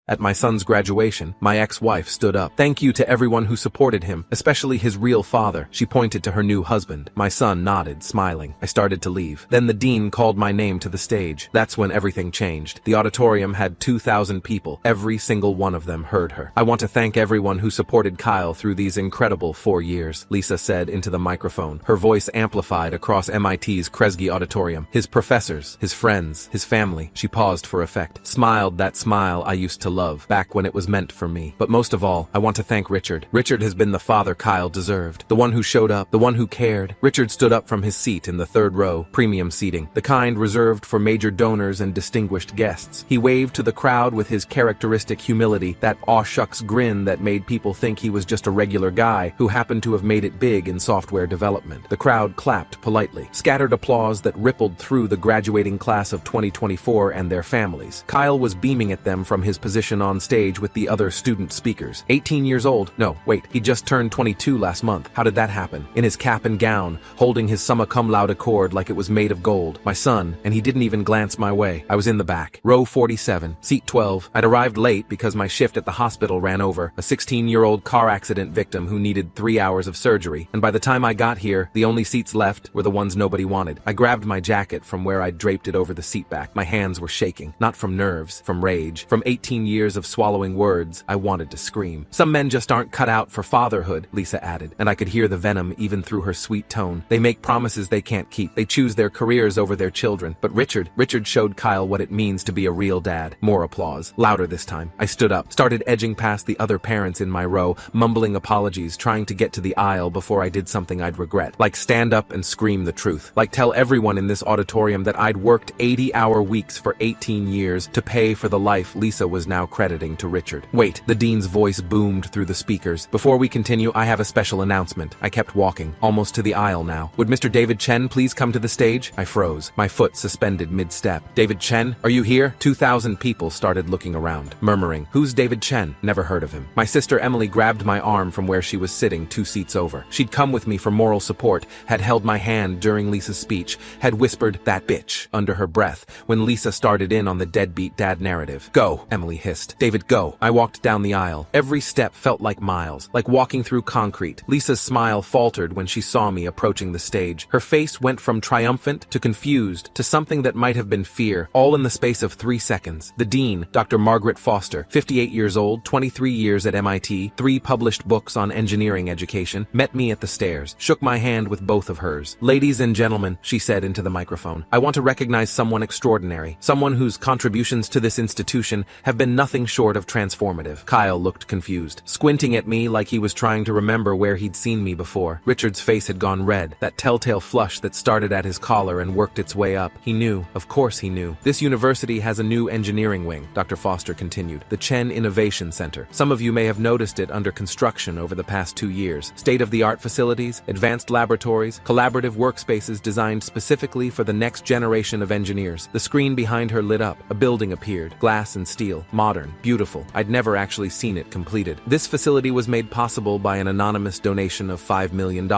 At my son's graduation, my ex-wife stood up. "Thank you to everyone who supported him, especially his real father." She pointed to her new husband. My son nodded, smiling. I started to leave. Then the dean called my name to the stage. That's when everything changed. The auditorium had 2,000 people. Every single one of them heard her. "I want to thank everyone who supported Kyle through these incredible 4 years," Lisa said into the microphone. Her voice amplified across MIT's Kresge Auditorium. "His professors, his friends, his family." She paused for effect. Smiled that smile I used to love, back when it was meant for me. "But most of all, I want to thank Richard. Richard has been the father Kyle deserved. The one who showed up, the one who cared." Richard stood up from his seat in the third row, premium seating, the kind reserved for major donors and distinguished guests. He waved to the crowd with his characteristic humility, that aw-shucks grin that made people think he was just a regular guy who happened to have made it big in software development. The crowd clapped politely, scattered applause that rippled through the graduating class of 2024 and their families. Kyle was beaming at them from his position on stage with the other student speakers. 18 years old. No, wait, he just turned 22 last month. How did that happen? In his cap and gown, holding his summa cum laude accord like it was made of gold. My son, and he didn't even glance my way. I was in the back. Row 47, seat 12. I'd arrived late because my shift at the hospital ran over. A 16-year-old car accident victim who needed 3 hours of surgery. And by the time I got here, the only seats left were the ones nobody wanted. I grabbed my jacket from where I'd draped it over the seat back. My hands were shaking. Not from nerves, from rage. From 18 years of swallowing words, I wanted to scream. "Some men just aren't cut out for fatherhood," Lisa added, and I could hear the venom even through her sweet tone. "They make promises they can't keep. They choose their careers over their children. But Richard showed Kyle what it means to be a real dad." More applause. Louder this time. I stood up, started edging past the other parents in my row, mumbling apologies, trying to get to the aisle before I did something I'd regret. Like stand up and scream the truth. Like tell everyone in this auditorium that I'd worked 80-hour weeks for 18 years to pay for the life Lisa was now crediting to Richard. "Wait," the dean's voice boomed through the speakers. "Before we continue, I have a special announcement." I kept walking, almost to the aisle now. "Would Mr. David Chen please come to the stage?" I froze, my foot suspended mid-step. "David Chen? Are you here?" 2,000 people started looking around, murmuring, "Who's David Chen? Never heard of him." My sister Emily grabbed my arm from where she was sitting 2 seats over. She'd come with me for moral support, had held my hand during Lisa's speech, had whispered, "That bitch," under her breath when Lisa started in on the deadbeat dad narrative. "Go," Emily hissed. "David, go." I walked down the aisle. Every step felt like miles, like walking through concrete. Lisa's smile faltered when she saw me approaching the stage. Her face went from triumphant to confused to something that might have been fear, all in the space of 3 seconds. The dean, Dr. Margaret Foster, 58 years old, 23 years at MIT, 3 published books on engineering education, met me at the stairs, shook my hand with both of hers. "Ladies and gentlemen," she said into the microphone, "I want to recognize someone extraordinary, someone whose contributions to this institution have been nothing short of transformative." Kyle looked confused, squinting at me like he was trying to remember where he'd seen me before. Richard's face had gone red, that telltale flush that started at his collar and worked its way up. He knew, of course he knew. "This university has a new engineering wing," Dr. Foster continued, "the Chen Innovation Center. Some of you may have noticed it under construction over the past 2 years. State-of-the-art facilities, advanced laboratories, collaborative workspaces designed specifically for the next generation of engineers." The screen behind her lit up. A building appeared, glass and steel, modern, beautiful. I'd never actually seen it completed. "This facility was made possible by an anonymous donation of $5 million.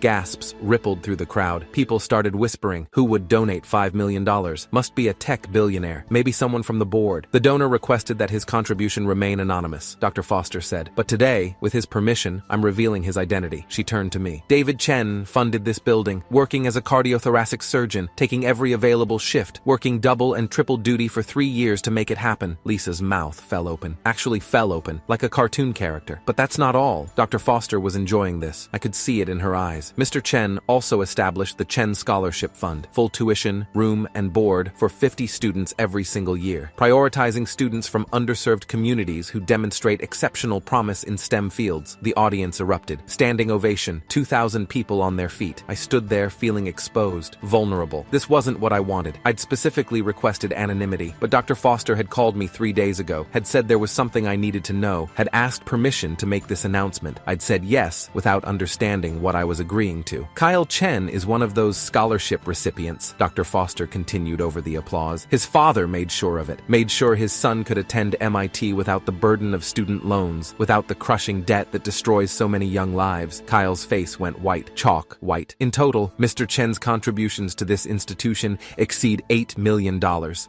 Gasps rippled through the crowd. People started whispering, who would donate $5 million? Must be a tech billionaire. Maybe someone from the board. The donor requested that his contribution remain anonymous, Dr. Foster said. "But today, with his permission, I'm revealing his identity." She turned to me. "David Chen funded this building, working as a cardiothoracic surgeon, taking every available shift, working double and triple duty for 3 years to make it happen." Lisa's mouth fell open. Actually fell open, like a cartoon character. "But that's not all." Dr. Foster was enjoying this. I could see it in her eyes. "Mr. Chen also established the Chen Scholarship Fund, full tuition, room, and board for 50 students every single year, prioritizing students from underserved communities who demonstrate exceptional promise in STEM fields." The audience erupted. Standing ovation, 2,000 people on their feet. I stood there feeling exposed, vulnerable. This wasn't what I wanted. I'd specifically requested anonymity, but Dr. Foster had called me 3 days ago, had said there was something I needed to know, had asked permission to make this announcement. I'd said yes without understanding what I was agreeing to. "Kyle Chen is one of those scholarship recipients," Dr. Foster continued over the applause. "His father made sure of it, made sure his son could attend MIT without the burden of student loans, without the crushing debt that destroys so many young lives." Kyle's face went white, chalk white. "In total, Mr. Chen's contributions to this institution exceed $8 million.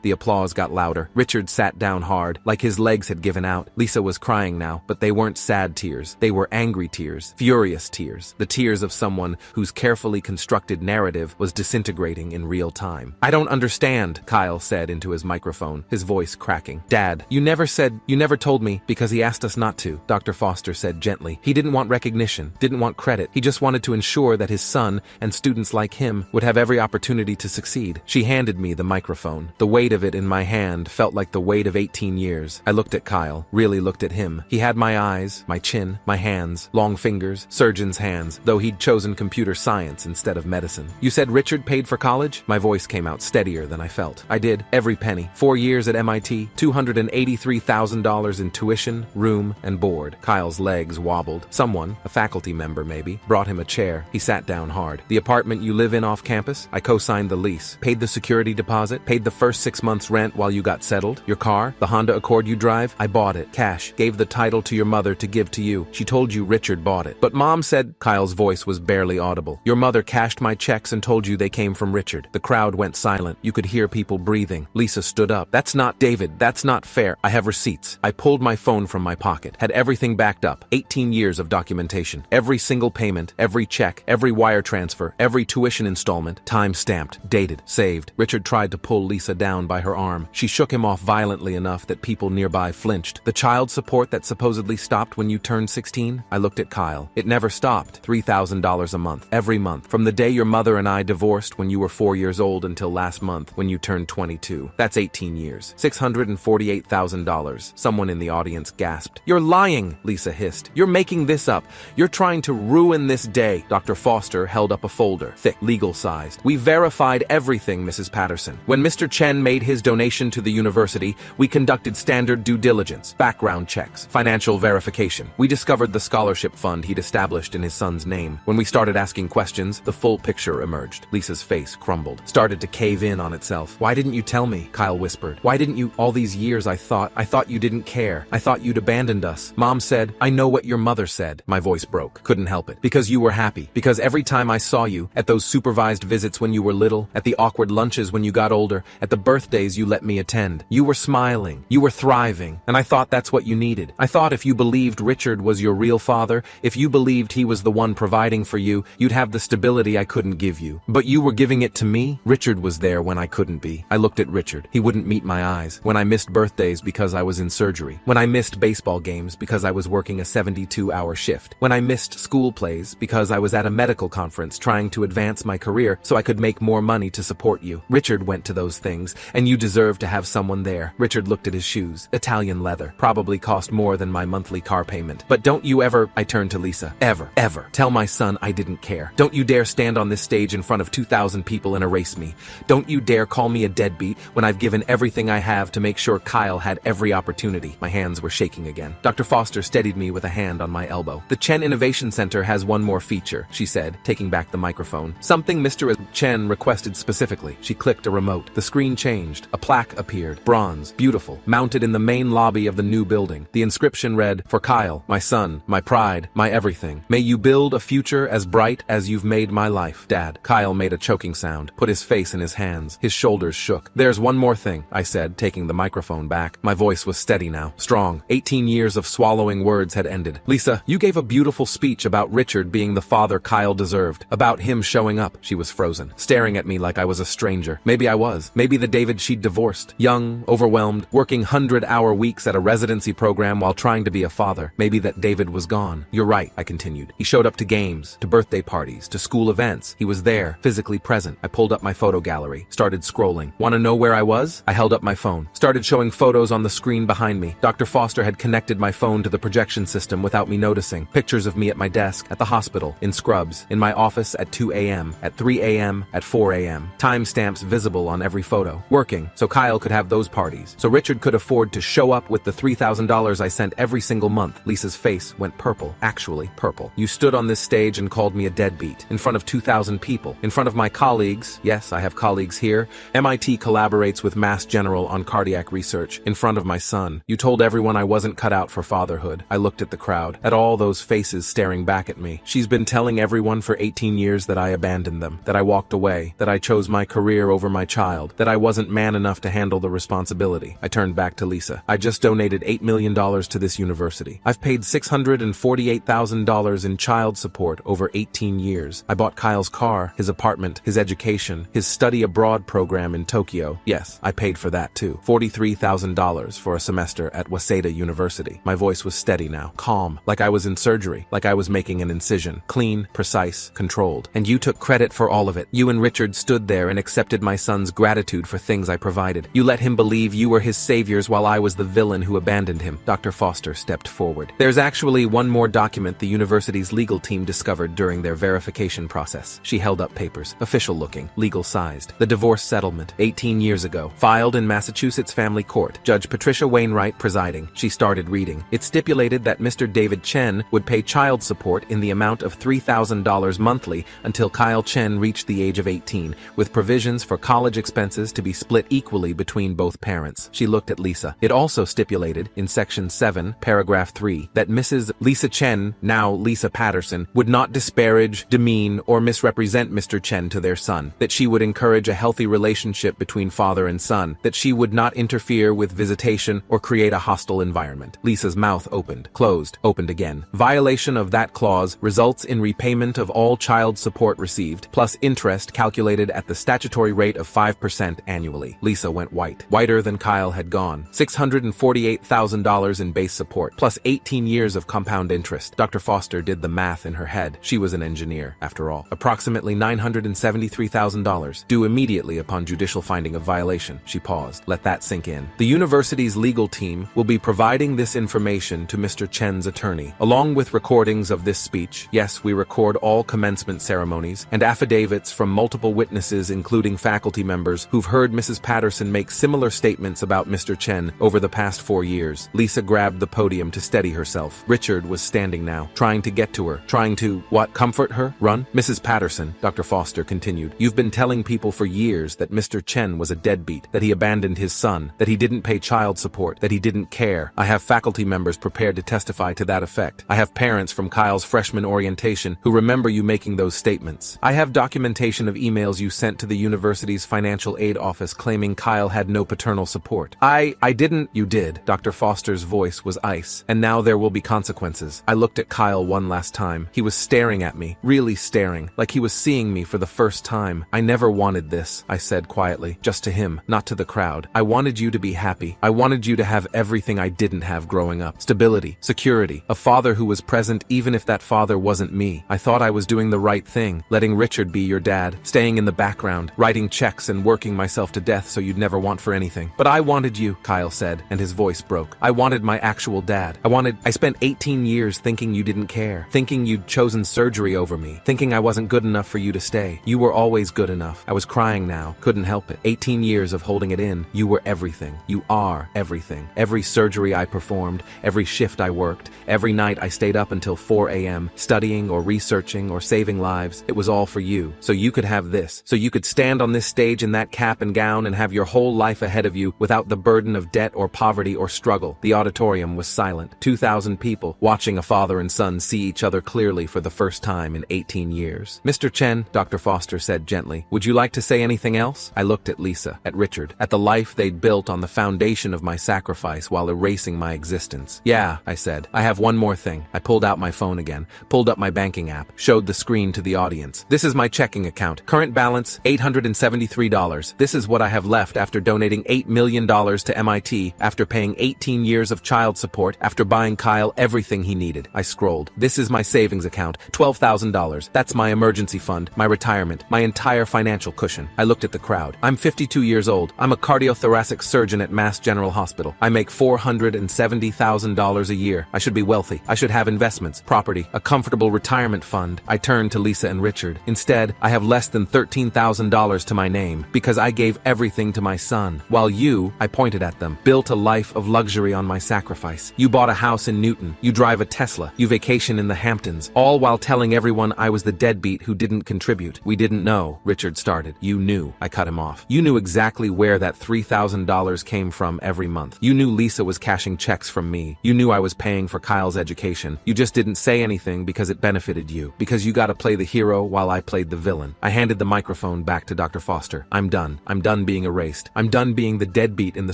The applause got louder. Richard sat down hard, like his legs had given out. Lisa was crying now, but they weren't sad tears. They were angry tears, furious tears, the tears of someone whose carefully constructed narrative was disintegrating in real time. "I don't understand," Kyle said into his microphone, his voice cracking. "Dad, you never told me because he asked us not to," Dr. Foster said gently. "He didn't want recognition, didn't want credit. He just wanted to ensure that his son and students like him would have every opportunity to succeed." She handed me the microphone. The weight of it in my hand felt like the weight of 18 years. I looked at Kyle, really looked at him. He had my eyes, my chin, my hands, long fingers, surgeon's hands, though he'd chosen computer science instead of medicine. "You said Richard paid for college?" My voice came out steadier than I felt. "I did, every penny. 4 years at MIT, $283,000 in tuition, room, and board." Kyle's legs wobbled. Someone, a faculty member maybe, brought him a chair. He sat down hard. "The apartment you live in off campus? I co-signed the lease. Paid the security deposit? Paid the first 6 months rent while you got settled? Your car? The Honda Accord you drive? I bought it. Cash. Gave the title to your mother to give to you. She told you Richard bought it. But Mom said—" Kyle's voice was barely audible. "Your mother cashed my checks and told you they came from Richard." The crowd went silent. You could hear people breathing. Lisa stood up. "That's not David. That's not fair. I have receipts." I pulled my phone from my pocket. Had everything backed up. 18 years of documentation. Every single payment, every check, every wire transfer, every tuition installment, time-stamped, dated, saved. Richard tried to pull Lisa down by her arm. She shook him off violently enough that people nearby flinched. "The child support that supposedly stopped when you turned 16? I looked at Kyle. "It never stopped. $3,000 a month. Every month. From the day your mother and I divorced when you were 4 years old until last month when you turned 22. That's 18 years. $648,000. Someone in the audience gasped. "You're lying," Lisa hissed. "You're making this up. You're trying to ruin this day." Dr. Foster held up a folder, thick, legal-sized. "We verified everything, Mrs. Patterson. When Mr. Chen made his donation to the university, we conducted standard due diligence, background checks, financial verification. We discovered the scholarship fund he'd established in his son's name. When we started asking questions, the full picture emerged." Lisa's face crumbled, started to cave in on itself. "Why didn't you tell me?" Kyle whispered. "Why didn't you? All these years I thought you didn't care. I thought you'd abandoned us." Mom said, "I know what your mother said." My voice broke. Couldn't help it. "Because you were happy. Because every time I saw you, at those supervised visits when you were little, at the awkward lunches when you got older, at the birthdays you let me attend, you were smiling. You were thriving. And I thought that's what you needed. I thought if you believed Richard was your real father, if you believed he was the one providing for you, you'd have the stability I couldn't give you. But you were giving it to me." Richard was there when I couldn't be. I looked at Richard. He wouldn't meet my eyes. When I missed birthdays because I was in surgery. When I missed baseball games because I was working a 72-hour shift. When I missed school plays because I was at a medical conference trying to advance my career so I could make more money to support you. Richard went to those things, and you deserve to have someone there. Richard looked at his shoes. Italian leather. Probably cost more than my monthly car payment. "But don't you ever—" I turned to Lisa. Ever tell my son I didn't care. Don't you dare stand on this stage in front of 2,000 people and erase me. Don't you dare call me a deadbeat when I've given everything I have to make sure Kyle had every opportunity." My hands were shaking again. Dr. Foster steadied me with a hand on my elbow. "The Chen Innovation Center has one more feature," she said, taking back the microphone. "Something Mr. Chen requested specifically." She clicked a remote. The screen changed. A plaque appeared. Bronze. Beautiful. Mounted in the main lobby of the new building. The inscription read, "For Kyle, my son, my pride, my everything. May you build a future as bright as you've made my life, Dad." Kyle made a choking sound, put his face in his hands. His shoulders shook. "There's one more thing," I said, taking the microphone back. My voice was steady now, strong. 18 years of swallowing words had ended. "Lisa, you gave a beautiful speech about Richard being the father Kyle deserved. About him showing up." She was frozen, staring at me like I was a stranger. Maybe I was. Maybe the David she'd divorced. Young, overwhelmed, working 100-hour weeks at a residency program while trying to be a father. Maybe that David was gone. "You're right," I continued. "He showed up to games, to birthday parties, to school events. He was there, physically present." I pulled up my photo gallery, started scrolling. Want to know where I was? I held up my phone, started showing photos on the screen behind me. Dr. Foster had connected my phone to the projection system without me noticing. Pictures of me at my desk, at the hospital, in scrubs, in my office at 2 a.m., at 3 a.m., at 4 a.m. Timestamps visible on every photo. Working, so Kyle could have those parties. So Richard could afford to show up with the $3,000 I sent every single month. Lisa's face went purple, actually purple. "You stood on this stage and called me a deadbeat, in front of 2,000 people, in front of my colleagues. Yes, I have colleagues here. MIT collaborates with Mass General on cardiac research. In front of my son. You told everyone I wasn't cut out for fatherhood." I looked at the crowd, at all those faces staring back at me. "She's been telling everyone for 18 years that I abandoned them, that I walked away, that I chose my career over my child, that I wasn't man enough to handle the responsibility." I turned back back to Lisa. I just donated $8 million to this university. I've paid $648,000 in child support over 18 years. I bought Kyle's car, his apartment, his education, his study abroad program in Tokyo. Yes, I paid for that too. $43,000 for a semester at Waseda University. My voice was steady now, calm, like I was in surgery, like I was making an incision. Clean, precise, controlled. And you took credit for all of it. You and Richard stood there and accepted my son's gratitude for things I provided. You let him believe you were his saviors while I was the villain who abandoned him. Dr. Foster stepped forward. There's actually one more document the university's legal team discovered during their verification process. She held up papers, official looking, legal sized. The divorce settlement, 18 years ago, filed in Massachusetts Family Court. Judge Patricia Wainwright presiding. She started reading. It stipulated that Mr. David Chen would pay child support in the amount of $3,000 monthly until Kyle Chen reached the age of 18, with provisions for college expenses to be split equally between both parents. She looked at Lisa. It also stipulated, in Section 7, Paragraph 3, that Mrs. Lisa Chen, now Lisa Patterson, would not disparage, demean, or misrepresent Mr. Chen to their son, that she would encourage a healthy relationship between father and son, that she would not interfere with visitation or create a hostile environment. Lisa's mouth opened, closed, opened again. Violation of that clause results in repayment of all child support received, plus interest calculated at the statutory rate of 5% annually. Lisa went white, whiter than Kyle had gone. $648,000 in base support, plus 18 years of compound interest. Dr. Foster did the math in her head. She was an engineer, after all. Approximately $973,000, due immediately upon judicial finding of violation. She paused. Let that sink in. The university's legal team will be providing this information to Mr. Chen's attorney, along with recordings of this speech. Yes, we record all commencement ceremonies, and affidavits from multiple witnesses including faculty members who've heard Mrs. Patterson make similar statements about Mr. Chen over the past 4 years. Lisa grabbed the podium to steady herself. Richard was standing now, trying to get to her, trying to, comfort her? Run? Mrs. Patterson, Dr. Foster continued, you've been telling people for years that Mr. Chen was a deadbeat, that he abandoned his son, that he didn't pay child support, that he didn't care. I have faculty members prepared to testify to that effect. I have parents from Kyle's freshman orientation who remember you making those statements. I have documentation of emails you sent to the university's financial aid office claiming Kyle had no paternal support. I didn't. You did. Dr. Foster's voice was ice. And now there will be consequences. I looked at Kyle one last time. He was staring at me, really staring, like he was seeing me for the first time. I never wanted this, I said quietly, just to him, not to the crowd. I wanted you to be happy. I wanted you to have everything I didn't have growing up. Stability, security, a father who was present even if that father wasn't me. I thought I was doing the right thing, letting Richard be your dad, staying in the background, writing checks and working myself to death so you'd never want for anything. But I wanted you, Kyle said, and his voice broke. I wanted my actual dad. I spent 18 years thinking you didn't care, thinking you'd chosen surgery over me, thinking I wasn't good enough for you to stay. You were always good enough. I was crying now, couldn't help it. 18 years of holding it in. You were everything. You are everything. Every surgery I performed, every shift I worked, every night I stayed up until 4 a.m., studying or researching or saving lives. It was all for you, so you could have this, so you could stand on this stage in that cap and gown and have your whole life ahead of you without the burden of debt or poverty or struggle. The auditorium was silent. 2,000 people watching a father and son see each other clearly for the first time in 18 years. Mr. Chen, Dr. Foster said gently, would you like to say anything else? I looked at Lisa, at Richard, at the life they'd built on the foundation of my sacrifice while erasing my existence. Yeah, I said. I have one more thing. I pulled out my phone again, pulled up my banking app, showed the screen to the audience. This is my checking account. Current balance, $873. This is what I have left after donating $8 million to MIT, after paying 18 years of child support, after buying Kyle everything he needed. I scrolled. This is my savings account, $12,000. That's my emergency fund, my retirement, my entire financial cushion. I looked at the crowd. I'm 52 years old. I'm a cardiothoracic surgeon at Mass General Hospital. I make $470,000 a year. I should be wealthy. I should have investments, property, a comfortable retirement fund. I turned to Lisa and Richard. Instead, I have less than $13,000 to my name because I gave everything to my son. While you, I pointed at them, built a life of luxury on my sacrifice. You bought a house in Newton. You drive a Tesla. You vacation in the Hamptons, all while telling everyone I was the deadbeat who didn't contribute. We didn't know, Richard started. You knew. I cut him off. You knew exactly where that $3,000 came from every month. You knew Lisa was cashing checks from me. You knew I was paying for Kyle's education. You just didn't say anything because it benefited you, because you got to play the hero while I played the villain. I handed the microphone back to Dr. Foster. I'm done. I'm done being erased. I'm done being the deadbeat in the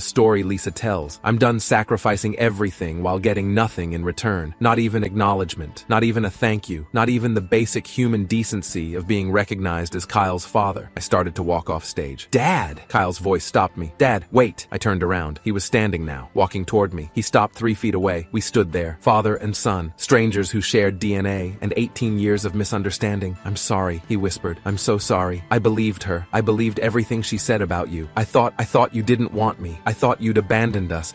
story story Lisa tells. I'm done sacrificing everything while getting nothing in return. Not even acknowledgement, not even a thank you, not even the basic human decency of being recognized as Kyle's father. I started to walk off stage. Dad! Kyle's voice stopped me. Dad, wait! I turned around. He was standing now, walking toward me. He stopped 3 feet away. We stood there, father and son, strangers who shared DNA and 18 years of misunderstanding. I'm sorry, he whispered. I'm so sorry. I believed her. I believed everything she said about you. I thought you didn't want me. I thought you'd abandoned us.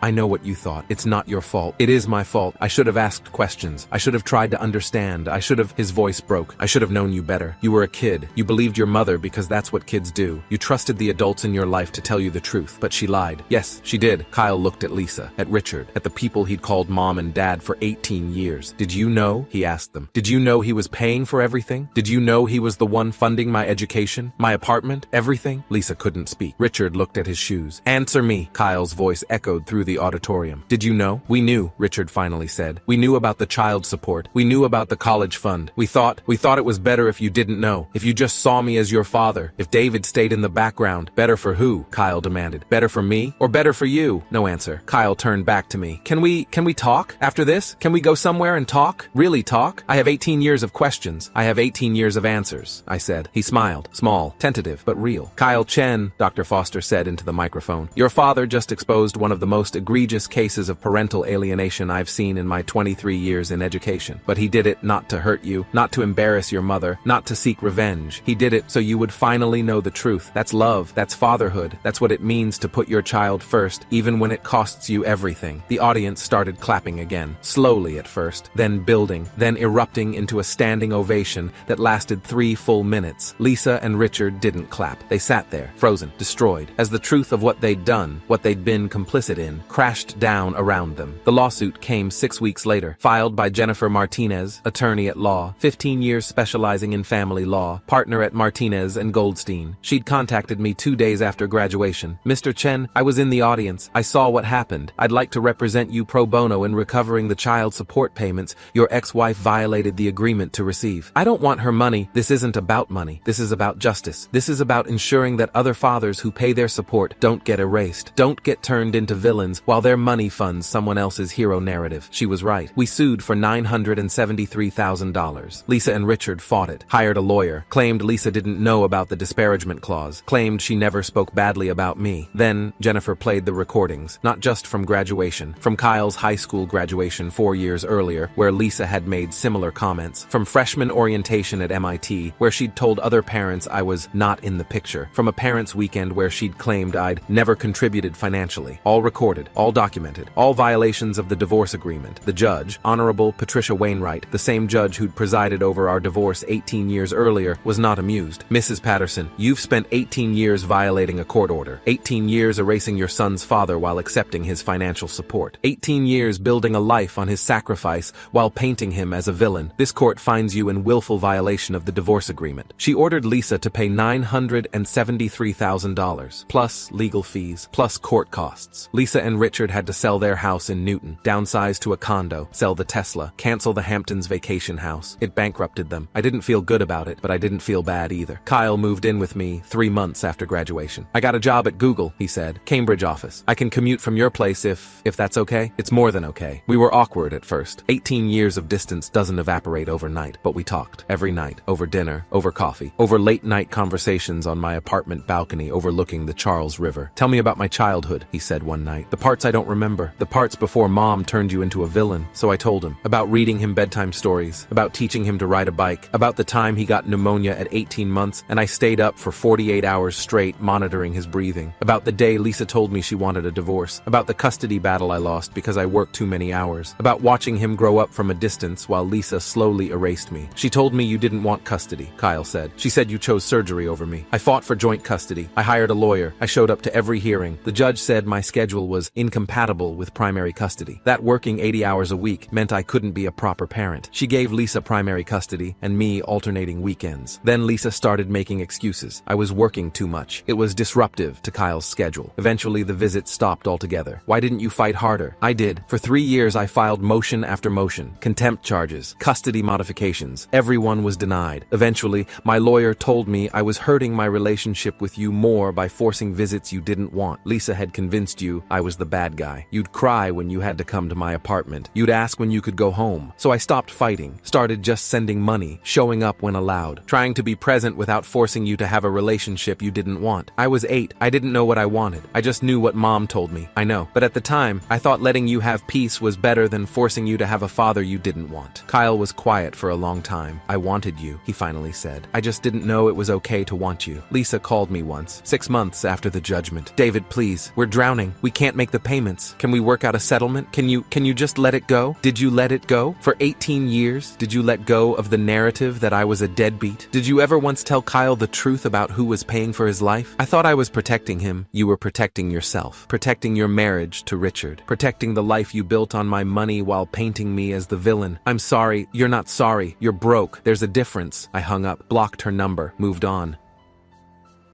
I know what you thought. It's not your fault. It is my fault. I should have asked questions. I should have tried to understand. His voice broke. I should have known you better. You were a kid. You believed your mother because that's what kids do. You trusted the adults in your life to tell you the truth, but she lied. Yes, she did. Kyle looked at Lisa, at Richard, at the people he'd called mom and dad for 18 years. Did you know? He asked them. Did you know he was paying for everything? Did you know he was the one funding my education, my apartment, everything? Lisa couldn't speak. Richard looked at his shoes. Answer me, Kyle's voice echoed through the auditorium. Did you know? We knew, Richard finally said. We knew about the child support. We knew about the college fund. We thought it was better if you didn't know. If you just saw me as your father. If David stayed in the background. Better for who? Kyle demanded. Better for me? Or better for you? No answer. Kyle turned back to me. Can we talk? After this? Can we go somewhere and talk? Really talk? I have 18 years of questions. I have 18 years of answers, I said. He smiled. Small, tentative, but real. Kyle Chen, Dr. Foster said into the microphone. Your father just exposed one of the most egregious cases of parental alienation I've seen in my 23 years in education. But he did it not to hurt you, not to embarrass your mother, not to seek revenge. He did it so you would finally know the truth. That's love. That's fatherhood. That's what it means to put your child first, even when it costs you everything. The audience started clapping again, slowly at first, then building, then erupting into a standing ovation that lasted 3 full minutes. Lisa and Richard didn't clap. They sat there, frozen, destroyed, as the truth of what they'd done, what they'd been complicit in, crashed down around them. The lawsuit came 6 weeks later, filed by Jennifer Martinez, attorney at law, 15 years specializing in family law, partner at Martinez and Goldstein. She'd contacted me 2 days after graduation. Mr. Chen, I was in the audience. I saw what happened. I'd like to represent you pro bono in recovering the child support payments your ex-wife violated the agreement to receive. I don't want her money. This isn't about money. This is about justice. This is about ensuring that other fathers who pay their support don't get erased, don't get turned into villains while their money funds someone else's hero narrative. She was right. We sued for $973,000. Lisa and Richard fought it, hired a lawyer, claimed Lisa didn't know about the disparagement clause, claimed she never spoke badly about me. Then Jennifer played the recordings, not just from graduation, from Kyle's high school graduation 4 years earlier, where Lisa had made similar comments, from freshman orientation at MIT, where she'd told other parents I was not in the picture, from a parents' weekend where she'd claimed I'd never contributed financially. All recorded, all documented, all violations of the divorce agreement. The judge, Honorable Patricia Wainwright, the same judge who'd presided over our divorce 18 years earlier, was not amused. Mrs. Patterson, you've spent 18 years violating a court order, 18 years erasing your son's father while accepting his financial support, 18 years building a life on his sacrifice while painting him as a villain. This court finds you in willful violation of the divorce agreement. She ordered Lisa to pay $973,000, plus legal fees, plus court costs. Lisa and Richard had to sell their house in Newton, downsize to a condo, sell the Tesla, cancel the Hamptons vacation house. It bankrupted them. I didn't feel good about it, but I didn't feel bad either. Kyle moved in with me 3 months after graduation. I got a job at Google, he said. Cambridge office. I can commute from your place if that's okay. It's more than okay. We were awkward at first. 18 years of distance doesn't evaporate overnight, but we talked. Every night. Over dinner, over coffee, over late night conversations on my apartment balcony overlooking the Charles River. Tell me about my childhood, he said one night. The parts I don't remember. The parts before mom turned you into a villain. So I told him. About reading him bedtime stories. About teaching him to ride a bike. About the time he got pneumonia at 18 months and I stayed up for 48 hours straight monitoring his breathing. About the day Lisa told me she wanted a divorce. About the custody battle I lost because I worked too many hours. About watching him grow up from a distance while Lisa slowly erased me. She told me you didn't want custody, Kyle said. She said you chose surgery over me. I fought for joint custody. I hired a lawyer. I showed up to every hearing. The judge said my schedule was incompatible with primary custody. That working 80 hours a week meant I couldn't be a proper parent. She gave Lisa primary custody and me alternating weekends. Then Lisa started making excuses. I was working too much. It was disruptive to Kyle's schedule. Eventually the visits stopped altogether. Why didn't you fight harder? I did. For 3 years I filed motion after motion, contempt charges, custody modifications. Everyone was denied. Eventually, my lawyer told me I was hurting my relationship with you more by forcing visits you didn't want. Lisa had convinced you I was the bad guy. You'd cry when you had to come to my apartment. You'd ask when you could go home. So I stopped fighting, started just sending money, showing up when allowed, trying to be present without forcing you to have a relationship you didn't want. I was 8. I didn't know what I wanted. I just knew what Mom told me. I know. But at the time, I thought letting you have peace was better than forcing you to have a father you didn't want. Kyle was quiet for a long time. I wanted you, he finally said. I just didn't know it was okay to want you. Lisa called me once, 6 months after the judgment. David, please, we're drowning. We can't make the payments. Can we work out a settlement? Can you just let it go? Did you let it go? For 18 years, did you let go of the narrative that I was a deadbeat? Did you ever once tell Kyle the truth about who was paying for his life? I thought I was protecting him. You were protecting yourself. Protecting your marriage to Richard. Protecting the life you built on my money while painting me as the villain. I'm sorry. You're not sorry. You're broke. There's a difference. I hung up, blocked her number, moved on.